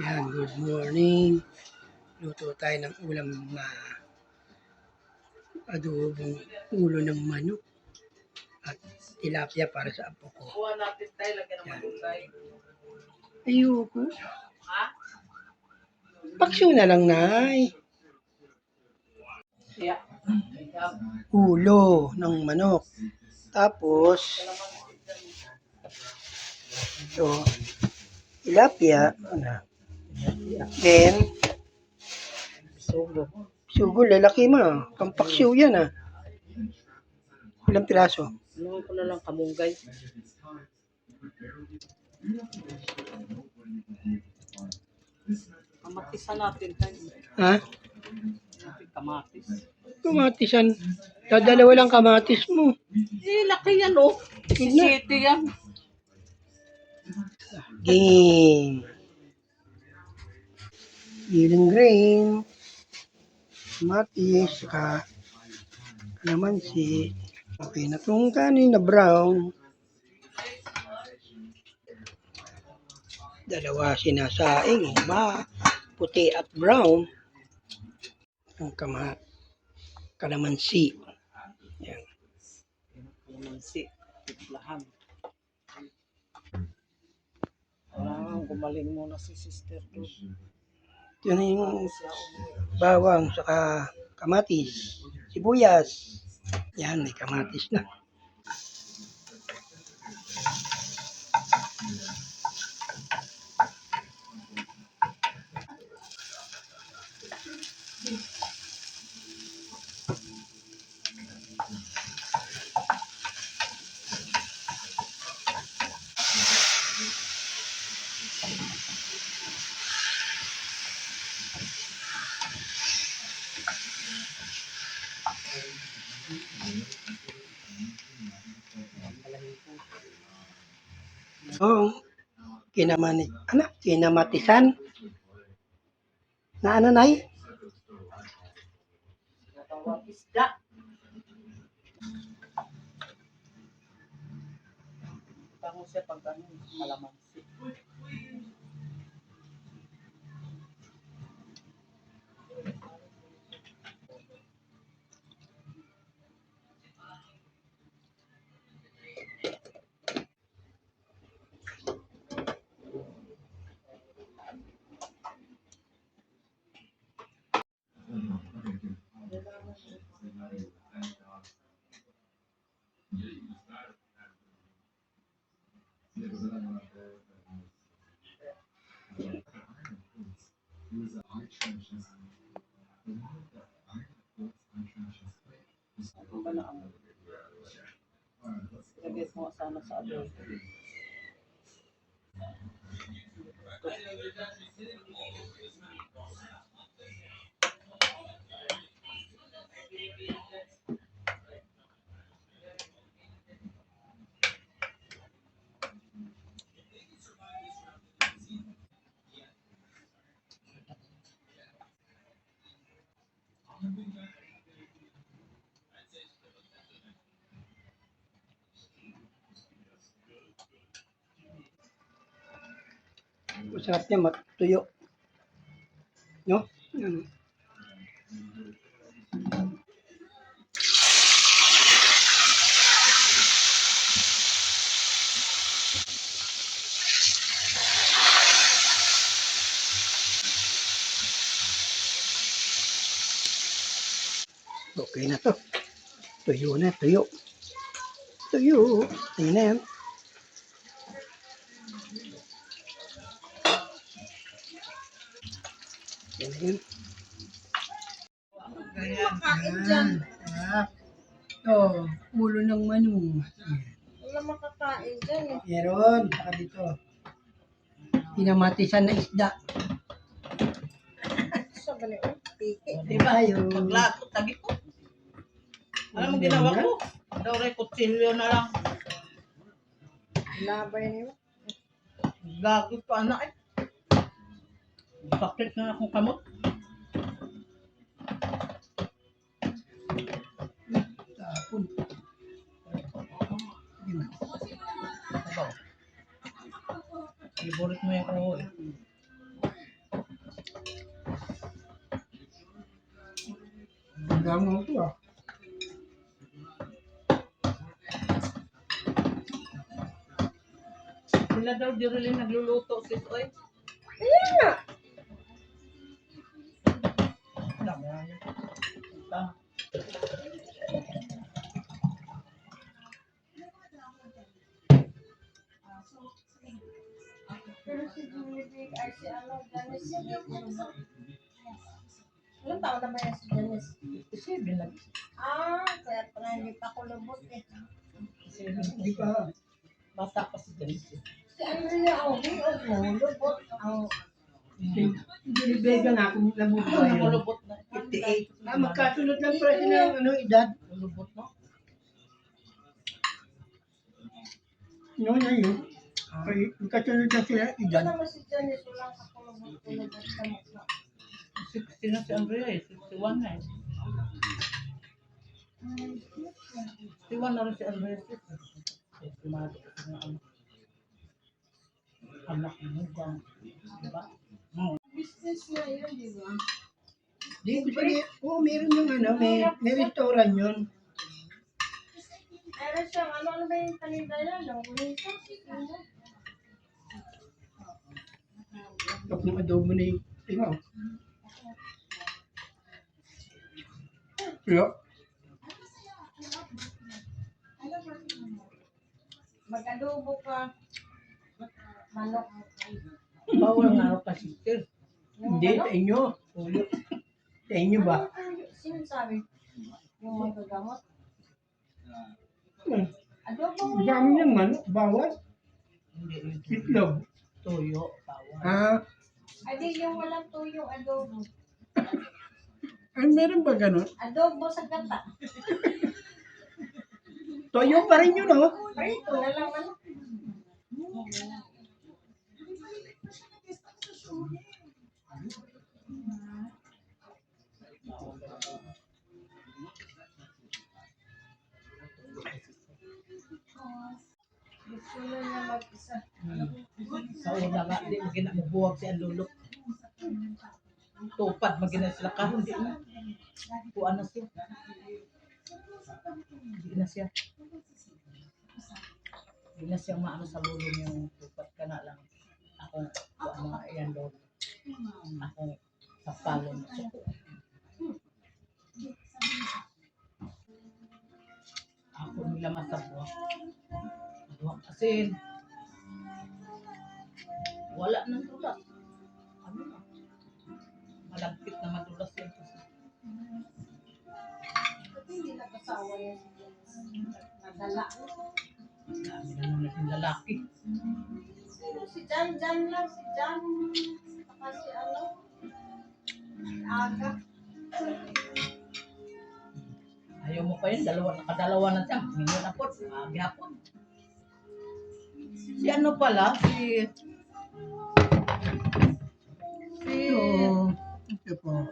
Yan, good morning. Luto tayo ng ulam na adobong ulo ng manok at tilapia para sa apo ko. Kuha natin tayo, lagyan ng Yan. malunggay. Ayoko. Ha? Paksiw na lang, Nay. Yeah. Ulo ng manok. Tapos, ito, tilapia. Then, Sugo. sugo, lalaki mo. Pampaksiw yan, ah. Ilang piraso? Ano ko na lang kamunggay. Kamatisan natin tayo. Ha? Natin kamatis. Kamatisan. Dadalawa lang kamatis mo. Laki yan oh. City yan. Game. Giling green. Kamatis. Saka kalamansi. Okay na itong kanin na brown. Dalawa sinasaing. Puti at brown. Ang kalamansi. Yan. Kalamansi. Tiplahan. Kailangan gumaling muna si sister doon. Ito na yung bawang saka kamatis. Sibuyas. Yan, may kamatis na. So, kinamatisan. Na ano, Nay? Natawag isda. Tango siya pag ano, kalamansi. Ano ba na ang lagay mo sana sa adobo. Masarap niya, matuyo. No? Yan. Okay na to. Tuyo na, tuyo. Tuyo. Tuyo na yan. Yan na yun. Yan. Ito, ulo ng manok. Wala makakain dyan eh. Meron, saka dito. Pinamatisan na isda. Sa bali, piki. Diba yun? Paglato, tagi ko. Alam mo ginawa ko? Daw rin kutsilyo na lang. Labay niyo. Gagot ko anak eh. Bakit na akong kamot? Tapon. Favorite mo yung kuho eh. Hanggang mo ito ah. Sila daw di rin nagluluto sis oy. Ayan nga. Dami na yun. Ah, Pero si Julie, ay si ano, Janice, ilang taon na ba yan si Janice? 57 lang. Kaya pala hindi pa ako lubot eh. 57. Hindi pa. Bata pa si Janice. Si Andrea, huwag mo, lubot. Ang Hindi bega nga kung labot ko Ano yun. malubot na? 58. Magkasunod lang pala sila ng edad. Malubot no? No, na yun. Ay, magkasunod lang sila ito edad. naman si Janice, walang kakulubot sa mukha. 60 na si Andrea eh. 61 na eh. 61 na rin si Andrea. Estimado kasi ng anak mo bang. Diba? Business na yun, di ba? Di, oo, meron yung ano, may restaurant yun. Meron siyang ano ba yung paninda yan? Longganisa? Tapos ng adobo na yung tingaw. Kaya, Mag-adobo ka. Manok. Bawal nga ako pa sister. hindi, sa inyo. Sa inyo ba? Sino sabi? Yung magagamot? Hmm. Adobo mo Ang lang. dami ng manok, bawal. Hindi yun. Itlog. Tuyo. Bawal. Ah, Adi yung walang tuyong adobo. ay meron ba ganun? Adobo sa gata. Toyo pa rin yun, oh. Prito na lang ano. Gusto na niya mag-isa. Sa una nga, di magina mabuwag si Anlulok. Tupad, magina sila karon di na. Kuha na siya. Di na siya. Di na siya maano sa lulo yung tupad ka na lang. Ako, kuha na yan daw. Ako, sa palon. Ako nila masabwa. Duwag asin. Wala nang dulas. Ano na? Malagkit na madulas yan. Pati hindi nakasawa yan. Madala. Dami na nung naging lalaki. Sino? Si Jan lang. Si Jan. Saka si ano. Si Aga. Ayaw mo pa yun, nakadalawa na siya. Ngayon na po, gihapon. Si ano pala, si... Oo. Ito po.